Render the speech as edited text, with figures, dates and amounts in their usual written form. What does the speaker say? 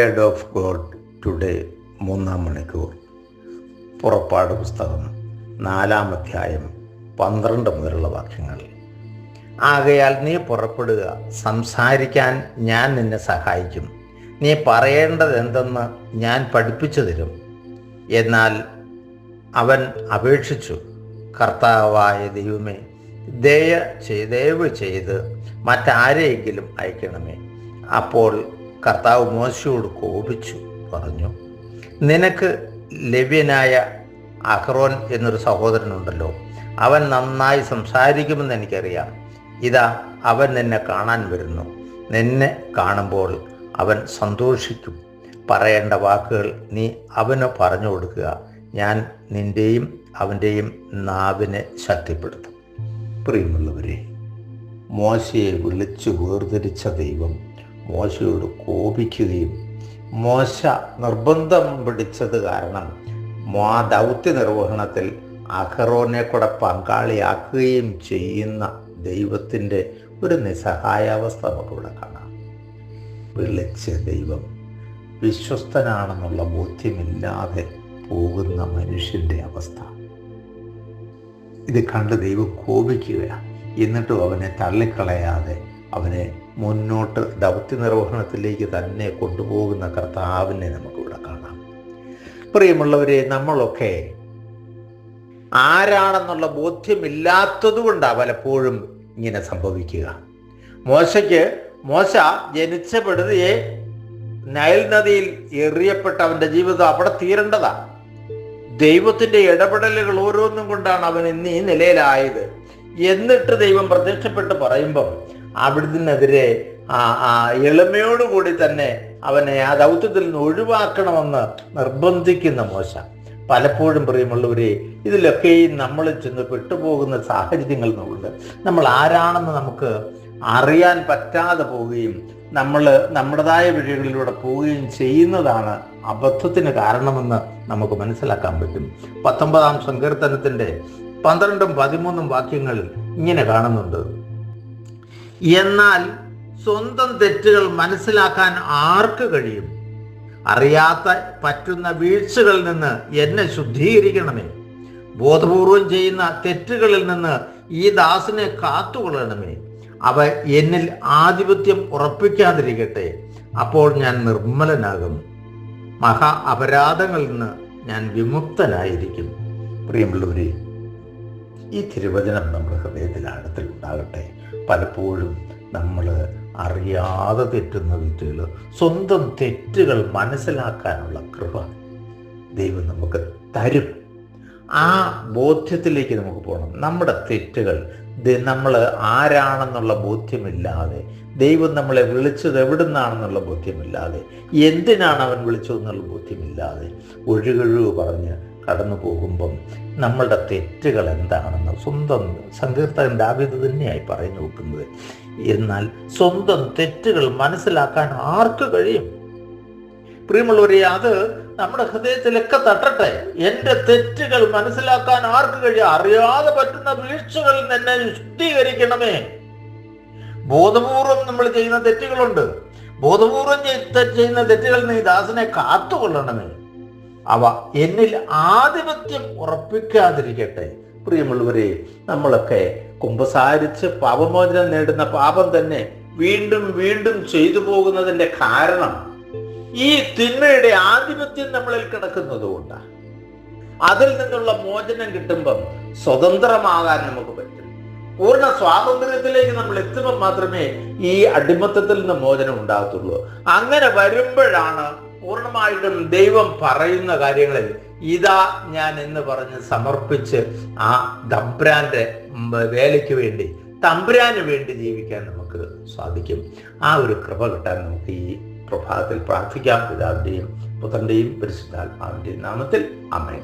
Word of God today 3-ാം മണിക്കൂർ. പുറപ്പാട് പുസ്തകം 4-ാം അധ്യായം 12 മുതലുള്ള വാക്യങ്ങൾ. ആകയാൽ നീ പുറപ്പെടുക, സംസാരിക്കാൻ ഞാൻ നിന്നെ സഹായിക്കും, നീ പറയേണ്ടത് എന്തെന്ന് ഞാൻ പഠിപ്പിച്ചു തരും. എന്നാൽ അവൻ അപേക്ഷിച്ചു, കർത്താവായ ദൈവമേ, ദയവ് ചെയ്ത് മറ്റാരെയെങ്കിലും അയക്കണമേ. അപ്പോൾ കർത്താവ് മോശയോട് കോപിച്ചു പറഞ്ഞു, നിനക്ക് ലേവ്യനായ അഹ്റോൻ എന്നൊരു സഹോദരനുണ്ടല്ലോ, അവൻ നന്നായി സംസാരിക്കുമെന്ന് എനിക്കറിയാം. ഇതാ അവൻ നിന്നെ കാണാൻ വരുന്നു. നിന്നെ കാണുമ്പോൾ അവൻ സന്തോഷിക്കും. പറയേണ്ട വാക്കുകൾ നീ അവന് പറഞ്ഞു കൊടുക്കുക. ഞാൻ നിൻ്റെയും അവൻ്റെയും നാവിനെ ശക്തിപ്പെടുത്തും. പ്രിയമുള്ളവരെ, മോശയെ വിളിച്ചു വേർതിരിച്ച ദൈവം മോശയോട് കോപിക്കുകയും മോശ നിർബന്ധം പിടിച്ചത് കാരണം ആ ദൗത്യ നിർവഹണത്തിൽ അഹ്റോനെ കൂടെ പങ്കാളിയാക്കുകയും ചെയ്യുന്ന ദൈവത്തിൻ്റെ ഒരു നിസ്സഹായാവസ്ഥ നമുക്കിവിടെ കാണാം. വിളിച്ച ദൈവം വിശ്വസ്തനാണെന്നുള്ള ബോധ്യമില്ലാതെ പോകുന്ന മനുഷ്യൻ്റെ അവസ്ഥ ഇത് കണ്ട് ദൈവം കോപിക്കുകയാണ്. എന്നിട്ടും അവനെ തള്ളിക്കളയാതെ അവനെ മുന്നോട്ട് ദൗത്യ നിർവഹണത്തിലേക്ക് തന്നെ കൊണ്ടുപോകുന്ന കർത്താവിനെ നമുക്കിവിടെ കാണാം. പ്രിയമുള്ളവരെ, നമ്മളൊക്കെ ആരാണെന്നുള്ള ബോധ്യമില്ലാത്തത് കൊണ്ടാണ് പലപ്പോഴും ഇങ്ങനെ സംഭവിക്കുക. മോശ ജനിച്ച പെടുതിയെ നൈൽ നദിയിൽ എറിയപ്പെട്ട അവൻ്റെ ജീവിതം അവിടെ തീരേണ്ടതാ. ദൈവത്തിൻ്റെ ഇടപെടലുകൾ ഓരോന്നും കൊണ്ടാണ് അവൻ ഇന്ന് ഈ നിലയിലായത്. എന്നിട്ട് ദൈവം പ്രത്യക്ഷപ്പെട്ട് പറയുമ്പം അവിടുന്നെതിരെ എളിമയോടുകൂടി തന്നെ അവനെ ആ ദൗത്യത്തിൽ നിന്ന് ഒഴിവാക്കണമെന്ന് നിർബന്ധിക്കുന്ന മോശ. പലപ്പോഴും പ്രിയമുള്ളവരെ, ഇതിലൊക്കെയും നമ്മൾ ചെന്ന് പെട്ടുപോകുന്ന സാഹചര്യങ്ങൾ ഉണ്ട്. നമ്മൾ ആരാണെന്ന് നമുക്ക് അറിയാൻ പറ്റാതെ പോവുകയും നമ്മൾ നമ്മുടേതായ വഴികളിലൂടെ പോവുകയും ചെയ്യുന്നതാണ് അബദ്ധത്തിന് കാരണമെന്ന് നമുക്ക് മനസ്സിലാക്കാൻ പറ്റും. 19-ാം സങ്കീർത്തനത്തിൻ്റെ 12-13 വാക്യങ്ങളിൽ ഇങ്ങനെ കാണുന്നുണ്ട്, എന്നാൽ സ്വന്തം തെറ്റുകൾ മനസ്സിലാക്കാൻ ആർക്ക് കഴിയും? അറിയാത്ത പറ്റുന്ന വീഴ്ചകളിൽ നിന്ന് എന്നെ ശുദ്ധീകരിക്കണമേ. ബോധപൂർവം ചെയ്യുന്ന തെറ്റുകളിൽ നിന്ന് ഈ ദാസനെ കാത്തുകൊള്ളണമേ. അവ എന്നിൽ ആധിപത്യം ഉറപ്പിക്കാതിരിക്കട്ടെ. അപ്പോൾ ഞാൻ നിർമ്മലനാകും, മഹാ അപരാധങ്ങളിൽ നിന്ന് ഞാൻ വിമുക്തനായിരിക്കും. പ്രിയമുള്ളവരെ, ഈ തിരുവചനം നമ്മുടെ ഹൃദയത്തിൽ ആഴത്തിൽ ഉണ്ടാകട്ടെ. പലപ്പോഴും നമ്മൾ അറിയാതെ തെറ്റുന്ന തെറ്റുകൾ, സ്വന്തം തെറ്റുകൾ മനസ്സിലാക്കാനുള്ള കൃപ ദൈവം നമുക്ക് തരും. ആ ബോധ്യത്തിലേക്ക് നമുക്ക് പോകണം. നമ്മുടെ തെറ്റുകൾ നമ്മൾ ആരാണെന്നുള്ള ബോധ്യമില്ലാതെ, ദൈവം നമ്മളെ വിളിച്ചത് എവിടുന്നാണെന്നുള്ള ബോധ്യമില്ലാതെ, എന്തിനാണ് അവൻ വിളിച്ചതെന്നുള്ള ബോധ്യമില്ലാതെ ഒഴുകഴുകു പറഞ്ഞ് കടന്നു പോകുമ്പം നമ്മളുടെ തെറ്റുകൾ എന്താണെന്ന് സ്വന്തം സങ്കീർത്തകൻ ദാവീദ് തന്നെയായി പറഞ്ഞു നോക്കുന്നത്. എന്നാൽ സ്വന്തം തെറ്റുകൾ മനസ്സിലാക്കാൻ ആർക്ക് കഴിയും? പ്രിയമുള്ളവരെ, അത് നമ്മുടെ ഹൃദയത്തിലൊക്കെ തട്ടട്ടെ. എൻ്റെ തെറ്റുകൾ മനസ്സിലാക്കാൻ ആർക്ക് കഴിയും? അറിയാതെ പറ്റുന്ന വീഴ്ചകളിൽ എന്നെ ശുദ്ധീകരിക്കണമേ. ബോധപൂർവം നമ്മൾ ചെയ്യുന്ന തെറ്റുകളുണ്ട്. ബോധപൂർവം ചെയ്യുന്ന തെറ്റുകളിൽ നീ ദാസനെ കാത്തുകൊള്ളണമേ. അവ എന്നിൽ ആധിപത്യം ഉറപ്പിക്കാതിരിക്കട്ടെ. പ്രിയമുള്ളവരെ, നമ്മളൊക്കെ കുമ്പസാരിച്ച് പാപമോചനം നേടുന്ന പാപം തന്നെ വീണ്ടും വീണ്ടും ചെയ്തു പോകുന്നതിൻ്റെ കാരണം ഈ തിന്മയുടെ ആധിപത്യം നമ്മളിൽ കിടക്കുന്നത് കൊണ്ടാണ്. അതിൽ നിന്നുള്ള മോചനം കിട്ടുമ്പം സ്വതന്ത്രമാകാൻ നമുക്ക് പറ്റും. പൂർണ്ണ സ്വാതന്ത്ര്യത്തിലേക്ക് നമ്മൾ എത്തുമ്പോൾ മാത്രമേ ഈ അടിമത്തത്തിൽ നിന്ന് മോചനം ഉണ്ടാകത്തുള്ളൂ. അങ്ങനെ വരുമ്പോഴാണ് പൂർണ്ണമായിട്ടും ദൈവം പറയുന്ന കാര്യങ്ങളിൽ ഇതാ ഞാൻ എന്ന് പറഞ്ഞ് സമർപ്പിച്ച് ആ തമ്പുരാന്റെ വേലയ്ക്ക് വേണ്ടി, തമ്പുരാന് വേണ്ടി ജീവിക്കാൻ നമുക്ക് സാധിക്കും. ആ ഒരു കൃപ കിട്ടാൻ നമുക്ക് ഈ പ്രഭാതത്തിൽ പ്രാർത്ഥിക്കാം. പിതാവിൻ്റെയും പുത്രൻ്റെയും പരിശുദ്ധാത്മാവിൻ്റെയും നാമത്തിൽ ആമേൻ.